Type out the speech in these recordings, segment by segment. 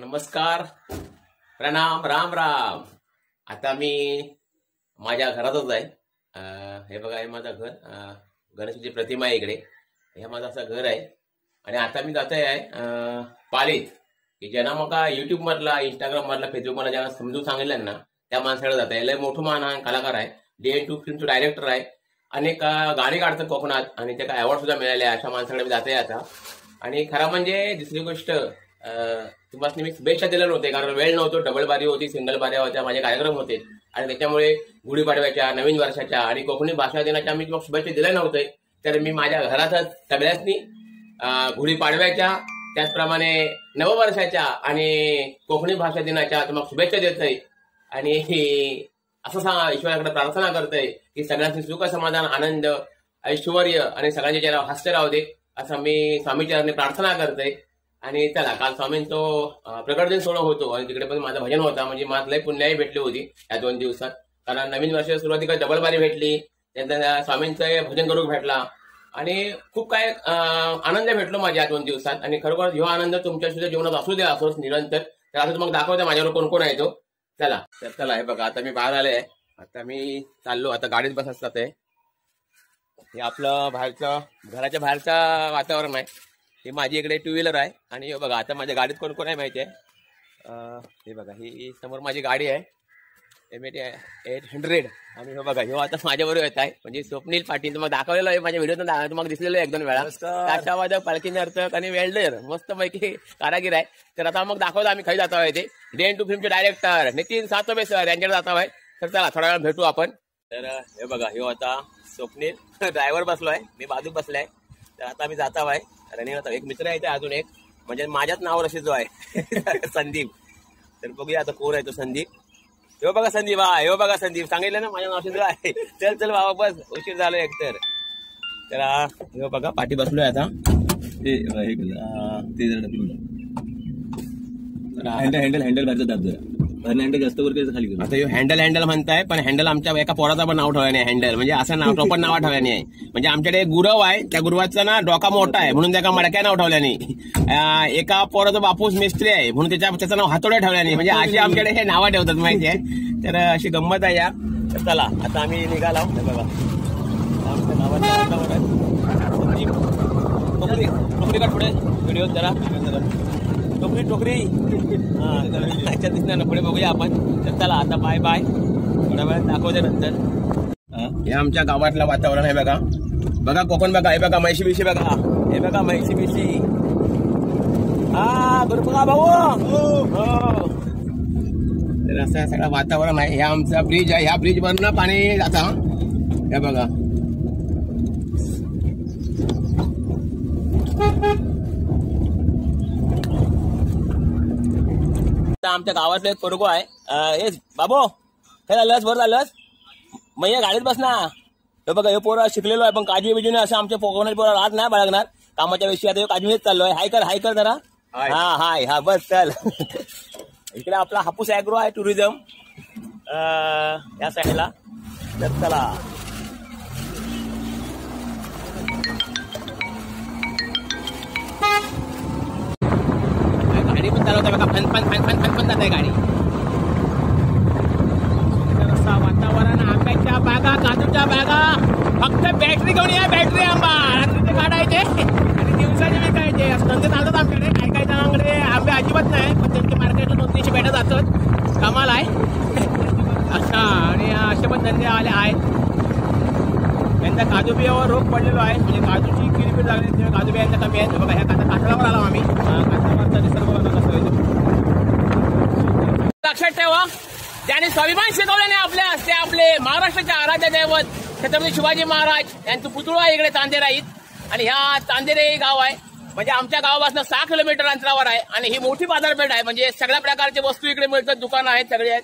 नमस्कार, प्रणाम, राम राम। आता मी माझ्या घरातच आहे। हे बघा, हे माझं घर, गणेशाची प्रतिमा आहे इकडे। हे माझं असं घर आहे आणि आता मी जात आहे पालीत, की ज्यांना मग युट्यूब मधला, इंस्टाग्राम मधला, फेसबुक मधला ज्यांना समजून सांगितलं ना त्या माणसाकडे जात आहे। लय मोठं मान कलाकार आहे, DN2 फिल्मचं डायरेक्टर आहे, अनेक गाणी काढतात कोकणात आणि त्याला अवॉर्ड सुद्धा मिळाले। अशा माणसाकडे मी जात आहे आता। आणि खरं म्हणजे दुसरी गोष्ट, तुम्हाला मी शुभेच्छा दिल्या नव्हते कारण वेळ नव्हतो। डबल बारी होती, सिंगल बाऱ्या होत्या, माझे कार्यक्रम होते आणि त्याच्यामुळे गुढीपाडव्याच्या, नवीन वर्षाच्या आणि कोकणी भाषा दिनाच्या मी तुम्हाला शुभेच्छा दिल्या नव्हते। तर मी माझ्या घरातच सगळ्यांनी गुढीपाडव्याच्या, त्याचप्रमाणे नववर्षाच्या आणि कोकणी भाषा दिनाच्या तुम्हाला शुभेच्छा देतोय आणि असं ईश्वराकडे प्रार्थना करतोय की सगळ्यांचे सुख, समाधान, आनंद, ऐश्वर आणि सगळ्यांच्या चेहऱ्यावर हास्य राहू दे, असं मी स्वामीचरणी प्रार्थना करतोय। आणि चला, काल स्वामींचो प्रकट दिन सोहळा होतो आणि तिकडे पण माझं भजन होता, म्हणजे मला लय पुण्याही भेटली होती या 2 दिवसात। कारण नवीन वर्षाच्या सुरुवातीला डबल बारी भेटली, त्यानंतर स्वामींचं भजन करून भेटला आणि खूप काय आनंद भेटलो माझ्या 2 दिवसात। आणि खरोखर हा आनंद तुमच्या सुद्धा जीवनात असू द्या, असोच निरंतर। तर आता तुम्हाला दाखवते माझ्यावर कोण कोण आहे तो। चला तर चला, हे बघा, आता मी बाहेर आले, आता मी चाललो, आता गाडीत बसत जाते। हे आपलं बाहेरचं, घराच्या बाहेरचं वातावरण आहे। ही माझी इकडे 2 व्हीलर आहे आणि हे बघा, आता माझ्या गाडीत कोण कोण आहे माहिती आहे? हे बघा, ही समोर माझी गाडी आहे MT-800 आणि हे बघा, हे आता माझ्याबरोबर येत आहे, म्हणजे स्वप्नील पाटील। तुम्हाला दाखवलेलं आहे माझ्या व्हिडिओतून, तुम्हाला दिसलेलं आहे 1-2 वेळा। ताशावादक, पालखी नर्तक आणि वेल्डर, मस्त पैकी कारागीर आहे। तर आता मग दाखवतो आम्ही खाली जातो आहे ते DN2 फिल्मचे डायरेक्टर नितीन सातोबे सर यांच्याकडे जातो आहे। तर चला, थोड्या वेळा भेटू आपण। तर हे बघा, हे आता स्वप्नील ड्रायव्हर बसलोय, मी बाजू बसलाय। तर आता आम्ही जातो आहे रनिंग। एक मित्र आहे अजून एक, म्हणजे माझ्याच नावावर अशी जो आहे संदीप। तर बघूया आता कोण आहे तो संदीप। हे बघा संदीप, हे बघा संदीप, सांगितलं ना माझ्या नावाशी जो आहे। चल चल बाबा, बस उशीर झालो एकतर। तर हे बघा, पाठी बसलोय आता। हँडल भरचं दाब हँडल जास्त वर खाली। आता हँडल म्हणताय, पण हँडल आमच्या एका पोराचा पण नाव ठेवलं नाही हँडल, म्हणजे असं नाव प्रॉपर नाव ठेवलं नाही। म्हणजे आमच्याकडे गुरव आहे, त्या गुरवाचा ना डोका मोठा आहे म्हणून त्याला मडक्या नाव ठेवल्या नाही। एका पोराचा बापूस मिस्त्री आहे म्हणून त्याचं नाव हातोड्या ठेवल्या नाही। म्हणजे अशी आमच्याकडे हे नावं ठेवतात माहिती आहे। तर अशी गंमत आहे या। तर चला, आता आम्ही निघालो। बघा, आमच्या गावात टोकरी का पुढे व्हिडिओ जरा टोकरी अच्छा दिसणार ना पुढे, बघूया आपण। तर चला, आता बाय बाय, थोड्या वेळात दाखवते नंतर। हे आमच्या गावातलं वातावरण आहे बघा, बघा कोकण बघा, हे बघा म्हैशी बिशी बघा, हे बघा म्हैशी बिशी। बघा भाऊ, तर असं सगळं वातावरण आहे। हे आमचा ब्रिज आहे, ह्या ब्रिज वरनं पाणी जातं, हे बघा। आमच्या गावातलं एक पोरगो आहे, हे बाबो काय झालंस, बरं झालंस, मग या गाडीत बस ना। हे बघा, हे पोरं शिकलेलो आहे, पण काजू बिजूने असं आमच्या कोकणात पोरं राहत नाही बाळगणार कामाच्या विषयी। आता काजूनेच चाललोय। हाय कर जरा, हाय बस चल। इकडे आपला हापूस ॲग्रो आहे, टुरिझम या साईडला। तर चला, गाडी पण चालवते बघा, फन जात आहे गाडी। वातावरण, आंब्याच्या बागा, काजूच्या बागा, फक्त बॅटरी घेऊन या, बॅटरी आंबा रात्रीचे काढायचे आणि दिवसाचे विकायचे। धंदे चालतात आमच्याकडे, काय जणांकडे आंबे अजिबात नाही, पण त्यांच्या मार्केटला 200-300 बॅटा जातात, कमाल आहे अच्छा। आणि असे पण धंदे आले आहेत। त्यांचा काजू बियावर रोग पडलेलो आहे, म्हणजे काजूची किरपीट लागली, काजू बियांचा कमी आहे। बघा, ह्या कातळावर आला आम्ही, कातळावरचा निसर्ग कसं येतो लक्षात ठेवा। ज्याने स्वाभिमान शिकवलं नाही आपल्या, ते आपले महाराष्ट्राचे आराध्य दैवत छत्रपती शिवाजी महाराज यांचं पुतळं आहे इकडे चांदेराईत। आणि ह्या चांदेरे गाव आहे, म्हणजे आमच्या गावापासून 6 किलोमीटर अंतरावर आहे आणि ही मोठी बाजारपेठ आहे। म्हणजे सगळ्या प्रकारचे वस्तू इकडे मिळतात, दुकानं आहेत सगळे आहेत,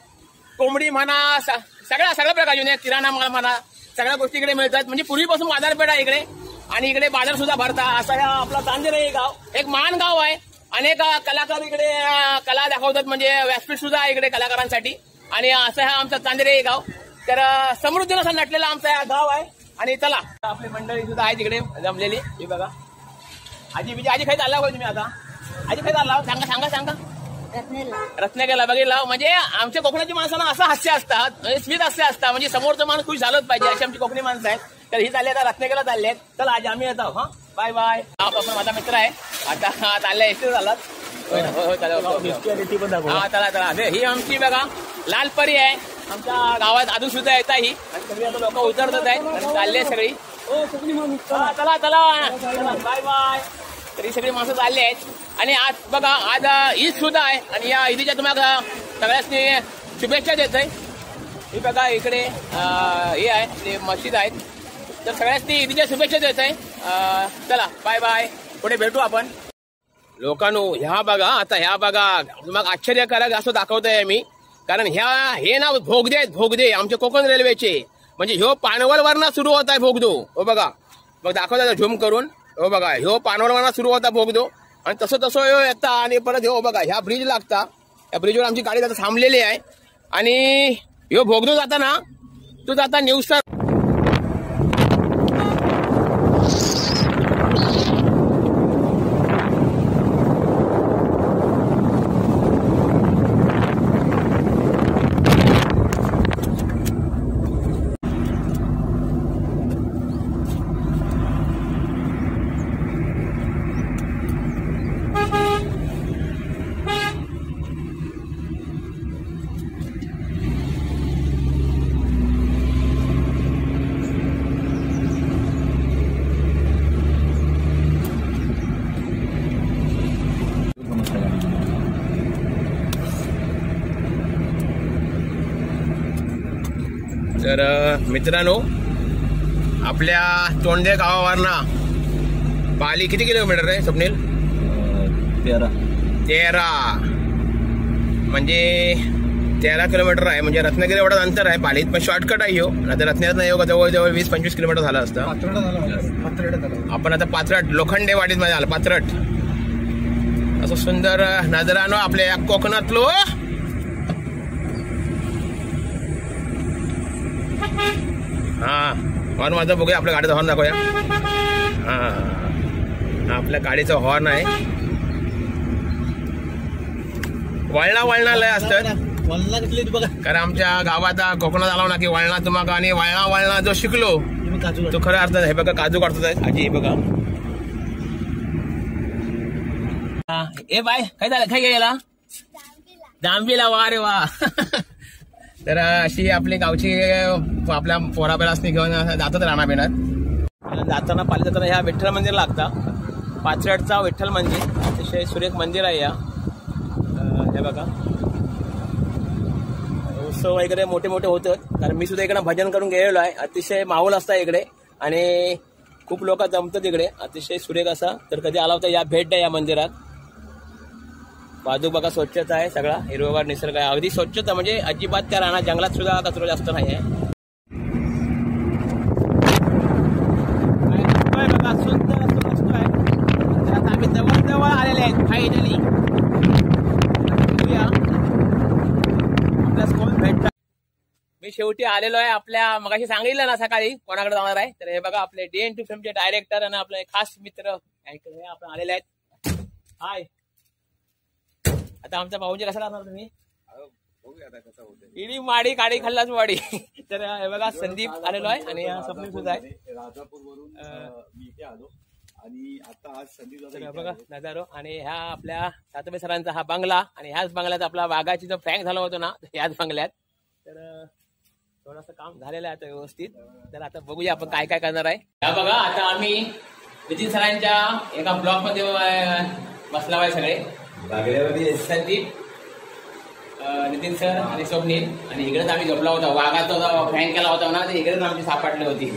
कोंबडी म्हणा, सगळ्या प्रकारचे किराणा माल म्हणा, सगळ्या गोष्टी इकडे मिळतात। म्हणजे पूर्वीपासून बाजारपेठ आहे इकडे आणि इकडे बाजार सुद्धा भरता। असा हा आपला चांदेरे गाव एक महान गाव आहे। अनेक कलाकार इकडे कला दाखवतात, म्हणजे व्यासपीठ सुद्धा आहे इकडे कलाकारांसाठी। आणि असं हा आमचा चांदेरे गाव, तर समृद्धीला असं नटलेला आमचा गाव आहे। आणि चला, आपली मंडळी सुद्धा आहे तिकडे जमलेली, हे बघा। आजी खाई चालला होय तुम्ही आता? आजी खाई चालला, सांगा रत्नागिरीला बघितलं म्हणजे आमच्या कोकणाची माणसांना असं हास्य असतात म्हणजे स्मित हास्य असतात म्हणजे समोरचं माणूस खुश झालंच पाहिजे अशी आमची कोकणी माणसं आहेत. तर ही चालली आता रत्नागिरीला चालले आहेत. चला आज आम्ही येतो. हा बाय बाय. आपण माझा मित्र आहे आता चालल्या एसटी झालात. हा चला चला. ही आमची बघा लालपरी आहे आमच्या गावात अजून सुद्धा येत ही आणि सगळी आता लोक उतरतात आहेत आणि चालले सगळी. चला चला बाय बाय. तर ही सगळी माणसं चालली आहेत आणि आज बघा आज ईद सुद्धा आहे आणि या ईदीच्या तुम्हाला सगळ्यांनी शुभेच्छा देत आहे. ही बघा इकडे हे आहे ते मस्जिद आहेत तर सगळ्यांनी ईदीच्या शुभेच्छा देत आहे. चला बाय बाय. पुढे भेटू आपण. लोकांनो ह्या बघा आता ह्या बघा तुम्हाला आश्चर्यकारक असं दाखवतोय मी कारण हे ना भोगदे आहेत भोगदे आमच्या कोकण रेल्वेचे म्हणजे ह्यो पानवलवरनं सुरू होत आहे भोगदो. हो बघा मग दाखवता झूम करून. हो बघा ह्यो पानवलवरनं सुरू होता भोगदो आणि तसं तसं ह्यो येता आणि परत हो बघा ह्या ब्रिज लागता. या ब्रिजवर आमची गाडी आता थांबलेली आहे आणि ह्यो भोगदो जाता ना तो जाता न्यूजचा. तर मित्रांनो आपल्या तोंडे गावावरनं पाली किती किलोमीटर आहे स्वप्नील? 13 म्हणजे 13 किलोमीटर आहे म्हणजे रत्नागिरी एवढं अंतर आहे पालीत पण शॉर्टकट आहे हो. आता रत्नागिरीत येऊ जवळजवळ 20-25 किलोमीटर झालं असतं. आपण आता पाथरट लोखंडे वाडीत मध्ये आलं. पाथरट असं सुंदर नजरानो आपल्या कोकणातलो. हा हॉर्न माझा बघूया आपल्या गाडीचा हॉर्न दाखवूया. हा आपल्या गाडीचा हॉर्न आहे. वळणा लय असतं कारण आमच्या गावात कोकणात आलो ना की वळणा तुम्हाला आणि वळणा जो शिकलो तो खरं अर्थ हे बघा काजू काढतात आजी. हे बघा ए बाय काय झालं काय गेला जांबीला. वा रे वा. तर अशी आपली गावची आपल्या पोराबेलासनी घेऊन जातात राणा बेणार. जाताना पाली जाताना ह्या विठ्ठल मंदिर लागता. पाचरटचा विठ्ठल मंदिर अतिशय सुरेख मंदिर आहे. या हे बघा उत्सव वगैरे मोठे मोठे होतात कारण मी सुद्धा इकडे भजन करून गेलेलो आहे. अतिशय माहोल असता इकडे आणि खूप लोक जमतात इकडे अतिशय सुरेख असा. तर कधी आला होता या भेट द्या या मंदिरात. बाजू बघा स्वच्छता आहे सगळा हिरवगार निसर्ग आहे अगदी स्वच्छता म्हणजे अजिबात त्या राहणार जंगलात सुद्धा कचरा जास्त नाही आहे. बघा सुंदर असं मस्त आहे. तर आता आम्ही जवळ आलेले आहेत फायनली. आपल्या स्कूल भेटतात. मी शेवटी आलेलो आहे आपल्या मगाशी सांगितलं ना सकाळी कोणाकडे जाणार आहे. तर हे बघा आपले DN2 फिल्मचे डायरेक्टर आणि आपले खास मित्र आपण आलेले आहेत. हाय आता आमचा भाऊजी कसा राहणार तुम्ही? इडी माडी काडी खाल्लाच वाडी. तर हे बघा संदीप आलेलो आहे आणि स्वप्नील सुद्धा आहे. राजापूरवरून मी इथे आलो आणि आता आज संदीप बघा नजारो आणि ह्या आपल्या सातबे सरांचा हा बंगला आणि ह्याच बंगल्यात आपला वाघाची जो फ्रँक झाला होतो ना ह्याच बंगल्यात. तर थोडंसं काम झालेलं आहे आता व्यवस्थित. तर आता बघूया आपण काय काय करणार आहे. ह्या बघा आता आम्ही नितीन सरांच्या एका ब्लॉक मध्ये बसला आहे सगळे संदीप नितीन सर आणि स्वप्नील आणि इकडेच आम्ही झोपला होता. वाघाचा फ्रँक केला होता ना इकडेच आमची सापडली होती.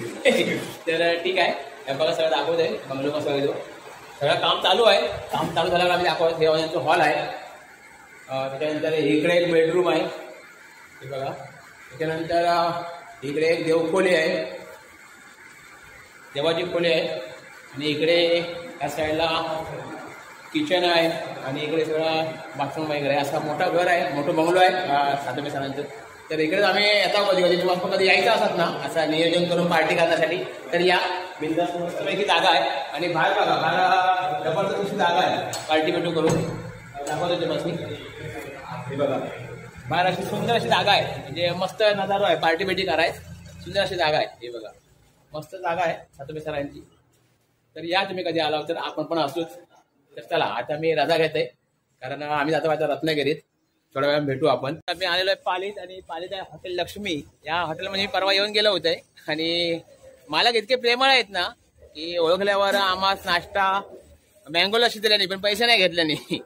तर ठीक आहे बघा सगळं दाखवत आहे बंगलो कसं येतो. सगळं काम चालू आहे. काम चालू झाल्यावर आम्ही दाखवत हे हॉल आहे. त्याच्यानंतर इकडे एक बेडरूम आहे हे बघा. त्याच्यानंतर इकडे एक देवखोली आहे देवाची खोली आहे आणि इकडे या साईडला किचन आहे आणि इकडे सगळं बाथरूम वगैरे असा मोठा घर आहे मोठं बंगलो आहे सातबे सरांचं. तर इकडेच आम्ही येतो कधी कधी तुम्हाला कधी यायचं असत ना असं नियोजन करून पार्टी करण्यासाठी तर या बिंदास मस्तपैकी जागा आहे. आणि बाहेर बघा बाहेर जबरदस्त जागा आहे पार्टी बिटू करून. दाखवतो तुम्हाला. हे बघा बाहेर अशी सुंदर अशी जागा आहे, म्हणजे मस्त नजारा आहे, पार्टी बिटी कराय सुंदर अशी जागा आहे. हे बघा मस्त जागा आहे सातोबे सरांची. तर या तुम्ही कधी आला तर आपण पण असूच. तर चला आता मी रजा घेते कारण आम्ही जातो आता रत्नागिरीत. थोड्या वेळा भेटू आपण. मी आलेलो आहे पालीत आणि पालीत आहे हॉटेल लक्ष्मी. या हॉटेलमध्ये मी परवा येऊन गेलो होते आणि मालक इतके प्रेमळ आहेत ना की ओळखल्यावर आम्हाला नाश्ता मँगो लस्सी दिला नाही पण पैसे नाही घेतले नाही.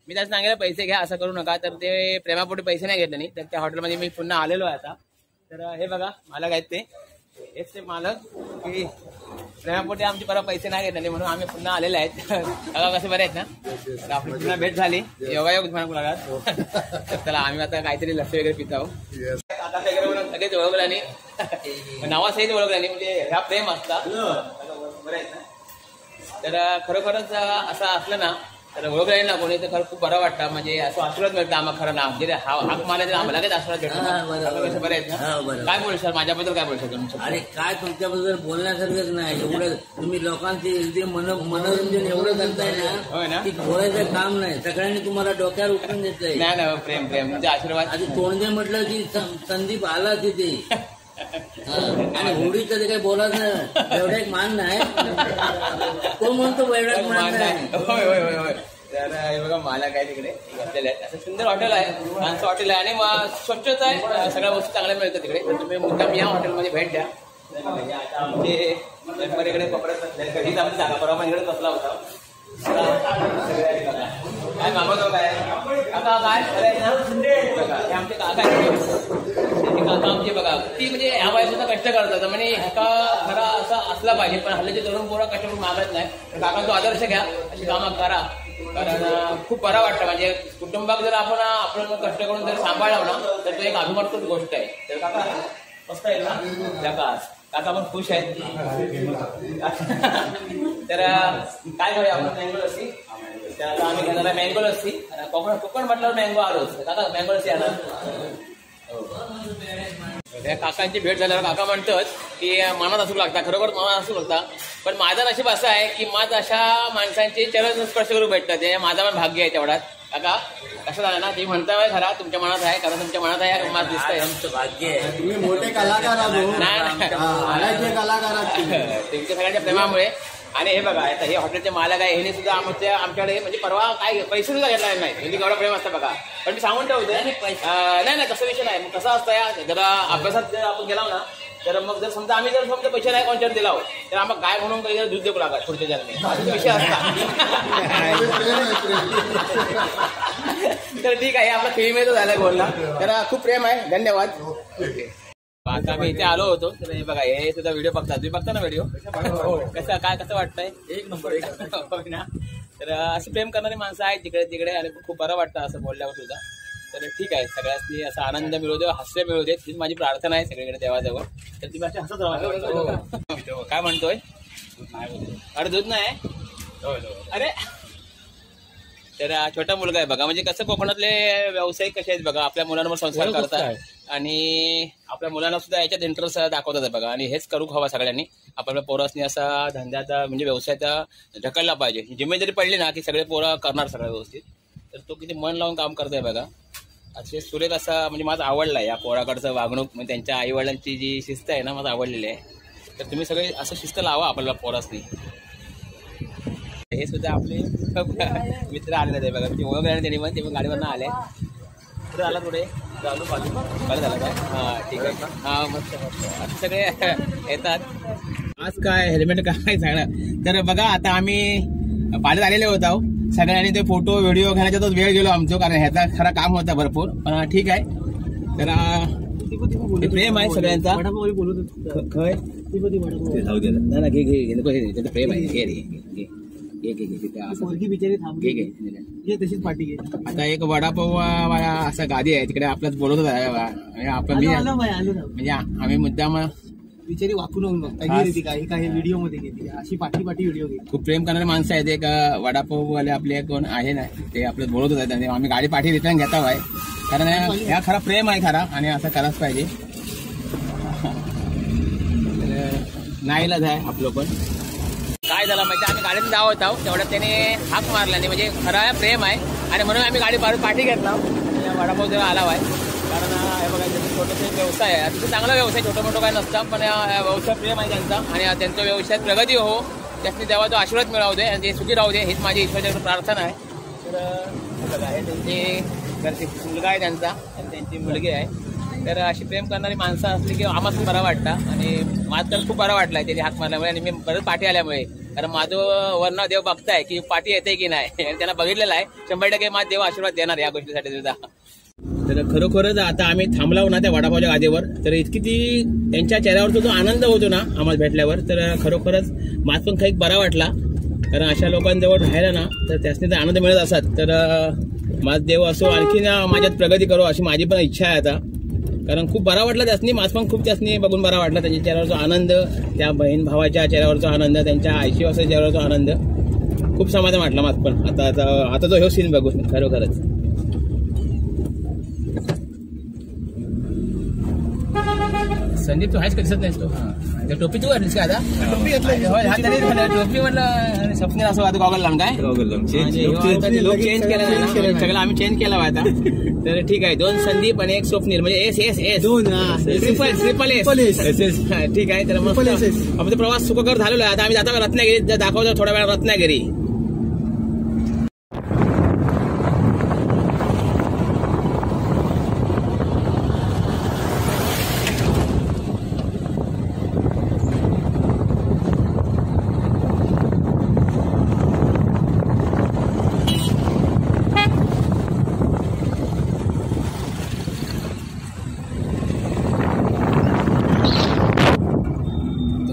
मी त्याला सांगितलं पैसे घ्या असं करू नका, तर ते प्रेमापोटी पैसे नाही घेतले नाही. तर त्या हॉटेलमध्ये मी पुन्हा आलेलो आहे आता. तर हे बघा मालक आहेत हेच ते मालक की प्रेमापोटी आमची परवा पैसे नाही घेतले म्हणून आम्ही पुन्हा आलेले आहेत. बघा कसे बरे आहेत ना. तर आपली पुन्हा भेट झाली, योगायोग म्हणा. तर चला आम्ही आता काहीतरी लस्सी वगैरे पित आहोत. काका वगैरे म्हणून सगळेच ओळखलं नाही, नावासहित ओळखलं नाही, म्हणजे ह्या प्रेम असतात बरं आहेत ना. तर खरोखरच असं असलं ना तर ओळखलं ना कोणी तर खरं खूप बरं वाटतं. म्हणजे असं आशीर्वाद मिळतं आम्हाला खरं ना. म्हणजे हाक मारला तर आम्हाला लगेच आशीर्वाद भेटतो. बरं आहेत ना. काय बोलशाल माझ्याबद्दल, काय बोलशाल तुम्ही? अरे काय तुमच्याबद्दल बोलण्यासारखंच नाही. एवढं तुम्ही लोकांचे मनोरंजन एवढं करताय ना की बोलायचं काम नाही. सगळ्यांनी तुम्हाला डोक्यावर उठून देतंय. नाही ना प्रेम प्रेम म्हणजे आशीर्वाद. आधी तोंडे म्हटलं की संदीप आला तिथे आणि होळीचं ते काही बोलायचं एवढा एक मान नाही. कोण म्हणतो एवढा मान नाही. होय होय होय होय. तर हे बघा मला काय तिकडे घातलेले आहेत. असं सुंदर हॉटेल आहे, छानसं हॉटेल आहे आणि स्वच्छता आहे, सगळ्या वस्तू चांगल्या मिळतात तिकडे. तर तुम्ही मुद्दाम या हॉटेलमध्ये भेट द्या. आता आमचे गणपतीकडे कधीच आमची जागा परवा इकडे बसला होता. काय मागवतो काय काका काय बघा आमचे काका काका आमचे बघा ती म्हणजे ह्या वयाचा कष्ट करतात. म्हणजे ह्याका खरा असा असला पाहिजे पण हल्लीचे तरुण पोरं कष्ट करून मागत नाही. काका तो आदर्श घ्या, अशी कामं करा कारण खूप बरं वाटतं. म्हणजे कुटुंबात जर आपण कष्ट करून जर सांभाळलं ना तर तो एक अभिमानास्पद गोष्ट आहे. तर काका मस्त आहे ना काका पण खुश आहेत. तर काय घेऊया आपण मँगो लस्सी. तर आता आम्ही घेणार आहे मँगो लस्सी. कोकण म्हटल्यावर मँगो आलोच. काका मँगो लस्सी आला. त्या काकांची भेट झाल्यावर काका म्हणतात की मनात असू लागता, खरोखर मनात असू लागता. पण माझं नशीब असं आहे की माझं अशा माणसांचे चरण स्पर्श करून भेटतात. ते माझा पण भाग्य आहे तेवढाच. काका कसं झालं ना तुम्ही म्हणताय खरा तुमच्या मनात आहे कारण तुमच्या मनात आहे माझं दिसतंय. आमचं भाग्य आहे. तुम्ही मोठे कलाकार तुमच्या सगळ्यांच्या प्रेमामुळे. आणि हे बघा आता हे हॉटेलचे मालक आहे हे सुद्धा आमच्याकडे म्हणजे परवा काय पैसे सुद्धा घेतला नाही. म्हणजे एवढा प्रेम असतं बघा. पण मी सांगून ठेवतो नाही नाही तसा विषय नाही. मग कसं असतं जरा अभ्यासात जर आपण गेला ना तर मग जर समजा आम्ही जर समजा पैसे नाही कॉन्टॅक्ट दिला तर आम्हाला काय म्हणून काही दूध देऊ लागत पुढच्या जन्मी विषय असता. तर ठीक आहे आपला फिल्म झाला बोलला. तर खूप प्रेम आहे. धन्यवाद. आता आम्ही इथे आलो होतो तर हे बघा हे सुद्धा व्हिडिओ बघता. तुम्ही बघता ना व्हिडिओ कसं काय कसं वाटतंय? एक नंबर ना. तर असे प्रेम करणारी माणसं आहेत तिकडे तिकडे आणि खूप बरं वाटतं असं बोलल्यावर सुद्धा. तर ठीक आहे सगळ्यांनी असा आनंद मिळू दे, हास्य मिळू देत हीच माझी प्रार्थना आहे सगळीकडे देवाजवळ. तर तुम्ही असे हसत राहा. काय म्हणतोय? अरे दूध नाही अरे. तर छोटा मुलगा आहे बघा. म्हणजे कसं कोकणातले व्यावसायिक कसे आहेत बघा आपल्या मुलांवर संस्कार करतात आणि आपल्या मुलांना सुद्धा याच्यात इंटरेस्ट दाखवतात बघा. आणि हेच करू हवा सगळ्यांनी. आपल्या पोरासनी असा धंद्याचा म्हणजे व्यवसायाचा ढकलला पाहिजे. जिम्मेदारी पडली ना की सगळे पोरं करणार सगळं व्यवस्थित. तर तो किती मन लावून काम करतोय बघा. असे सुरेख असा म्हणजे माझा आवडला आहे या पोराकडचं वागणूक. म्हणजे त्यांच्या आईवडिलांची जी शिस्त आहे ना मला आवडलेली आहे. तर तुम्ही सगळे असं शिस्त लावा आपल्याला पोरासनी. हे सुद्धा आपले मित्र आलेले आहे बघा. म्हणजे ओळख त्यांनी पण ते पण गाडीवरनं आले. कुठे आला थोडे चालू बरं झालं काय? हां ठीक आहे. हां मस्त मस्त असं सगळे येतात. आज काय हेल्मेट काय सगळं. तर बघा आता आम्ही पाण्यात आलेले होत आहोत सगळ्यांनी. ते फोटो व्हिडिओ घेण्याच्यातच वेळ गेलो आमचं कारण ह्याचा खरा काम होता भरपूर. पण ठीक आहे. तर प्रेम आहे सगळ्यांचा. खय जाऊ दे ना घे घे घे प्रेम आहे. घे घे तशीच पाठी घे. आता एक वडापाव असा गादी आहे तिकडे आपल्याच बोलवत आहे. आपण म्हणजे आम्ही मुद्दाम बिचारी वाकून काही व्हिडिओ मध्ये घेतली अशी पाठी व्हिडिओ घेतली. खूप प्रेम करणारे माणसं आहेत. एक वडापाववाले आपले कोण आहे ना ते आपल्याच बोलवत आहेत आणि आम्ही गाडी पाठी रिटर्न घेता आहे कारण ह्या खरा प्रेम आहे खरा आणि असं करायच पाहिजे. नाईलाज आहे आपलं पण काय झालं माहिती, आम्ही गाडीत जावत आहोत तेवढ्यात त्याने हाक मारला नाही, म्हणजे खरा प्रेम आहे आणि म्हणून आम्ही गाडी पाठी घेतला आणि वडापाव जेव्हा आला आहे. कारण हे बघा छोटंसं व्यवसाय आहे, अतिशय चांगला व्यवसाय, छोटं मोठं काय नसतं, पण व्यवसाय प्रेम आहे त्यांचा आणि त्यांच्या व्यवसायात प्रगती हो, त्यासाठी तेव्हा तो आशीर्वाद मिळवू दे आणि ते सुखी राहू दे, हीच माझी ईश्वराची प्रार्थना आहे. तर बघा हे त्यांची घरची मुलगा आहे त्यांचा आणि त्यांची मुलगी आहे. तर अशी प्रेम करणारी माणसं असली की आम्हाला खूप बरं वाटतं आणि मला तर खूप बरं वाटलं त्याची हाक मारल्यामुळे आणि मी परत पाठी आल्यामुळे. कारण माझं वर्ण देव बघताय की पाठी येते की नाही, त्यांना बघितलेलं आहे. 100% माझा देव आशीर्वाद देणार या गोष्टीसाठी सुद्धा. तर खरोखरच आता आम्ही थांबलाव ना त्या वडापावच्या गादीवर, तर इतकी ती त्यांच्या चेहऱ्यावरचा जो आनंद होतो ना आम्हाला भेटल्यावर, तर खरोखरच माझ पण काही बरा वाटला. कारण अशा लोकांजवळ राहायला ना तर त्यासनी जर आनंद मिळत असत तर माझा देव असो आणखी माझ्यात प्रगती करो अशी माझी पण इच्छा आहे आता. कारण खूप बरा वाटला त्यासनी, माझ पण खूप त्यासनी बघून बरा वाटला. त्यांच्या चेहऱ्यावरचा आनंद, त्या बहीण भावाच्या चेहऱ्यावरचा आनंद, त्यांच्या आईशिवाच्या चेहऱ्यावरचा आनंद, खूप समाधान वाटला माझ पण आता तो ह्यो सीन बघून खरोखरच. संदीप तू हायच दिसत नाहीस तो. टोपी तू घातलीस का आता? टोपी म्हटलं स्वप्नील असं आता गॉगल लावून काय लोक चेंज केलं, सगळं आम्ही चेंज केला आता. तर ठीक आहे, 2 संदीप आणि 1 स्वप्नील, म्हणजे एस ट्रिपल एस. ठीक आहे, तर मग आपला प्रवास सुखकर झालेला आहे. आता आम्ही जाता रत्नागिरी, दाखवतो थोड्या वेळा रत्नागिरी.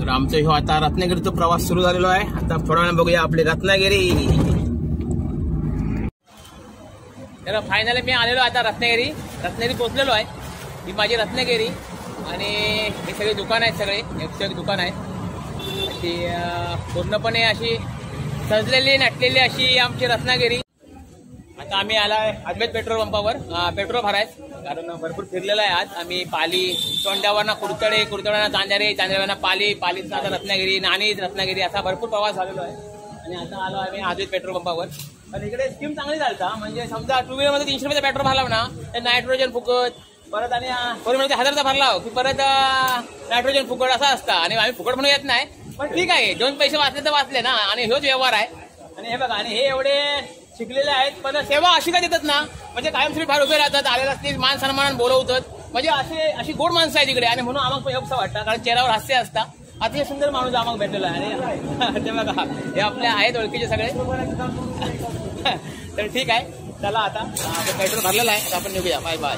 आमचं ह्यो आता रत्नागिरीचा प्रवास सुरू झालेला आहे. आता थोड्या वेळा बघूया आपली रत्नागिरी. तर फायनली मी आलेलो आता रत्नागिरी पोहोचलेलो आहे. ही माझी रत्नागिरी आणि हे सगळे दुकान आहेत, सगळे एक दुकान आहेत. अशी पूर्णपणे अशी सजलेली नटलेली अशी आमची रत्नागिरी. आता आम्ही आलाय अद्वैत पेट्रोल पंपावर पेट्रोल भरायचं, कारण भरपूर फिरलेला आहे आज आम्ही. पाली, तोंड्यावरना कुरतड्यावरना चांदेऱ्यावरना पालीत आता रत्नागिरी, नाणी रत्नागिरी, असा भरपूर प्रवास झालेलो आहे. आणि आता आलो आम्ही अद्वैत पेट्रोल पंपावर. पण इकडे स्कीम चांगली चालता, म्हणजे समजा 2 व्हीलरमध्ये 300 रुपयाचा पेट्रोल भरला ना तर नायट्रोजन फुकट, परत आणि 4 व्हीलरमध्ये 1000चा भरला की परत नायट्रोजन फुकट असा असता. आणि आम्ही फुकट म्हणून येत नाही, पण ठीक आहे, 2 पैसे वाचले तर वाचले ना, आणि ह्योच व्यवहार आहे. आणि हे बघा, आणि हे एवढे शिकलेले आहेत पण सेवा अशी काय देतात ना, म्हणजे कायमस्वरूपी बाहेर उभे राहतात, आलेला असतील मान सन्मानाने बोलवतात, म्हणजे अशी गोड माणसं आहे तिकडे. आणि म्हणून आम्हाला योगसा वाटतं, कारण चेहऱ्यावर हास्य असता. अतिशय सुंदर माणूस आम्हाला भेटलेला आहे. आणि ते बघा हे आपल्या आहेत ओळखीचे सगळे. तर ठीक आहे, चला आता पेट्रोल भरलेलं आहे, आपण निघूया. Bye bye.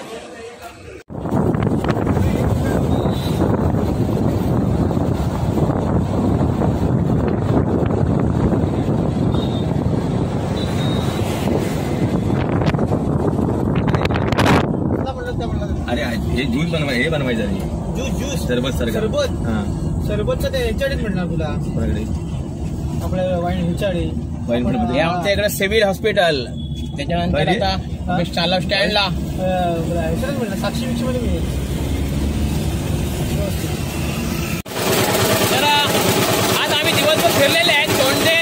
अरे हे ज्यूस बनवायचं आहे. ज्यूस सरबतचं ते ह्याच्याकडेच मिळणार तुला आपल्या वाईन ह्याच्याकडे. हे आमच्या इकडे सिव्हिल हॉस्पिटल, त्याच्यानंतर आता स्टँडला ह्याच्याकडेच मिळणार, साक्षी विक्षी मध्ये मिळेल. तर आज आम्ही दिवसभर फिरलेले आहेत. तोंडे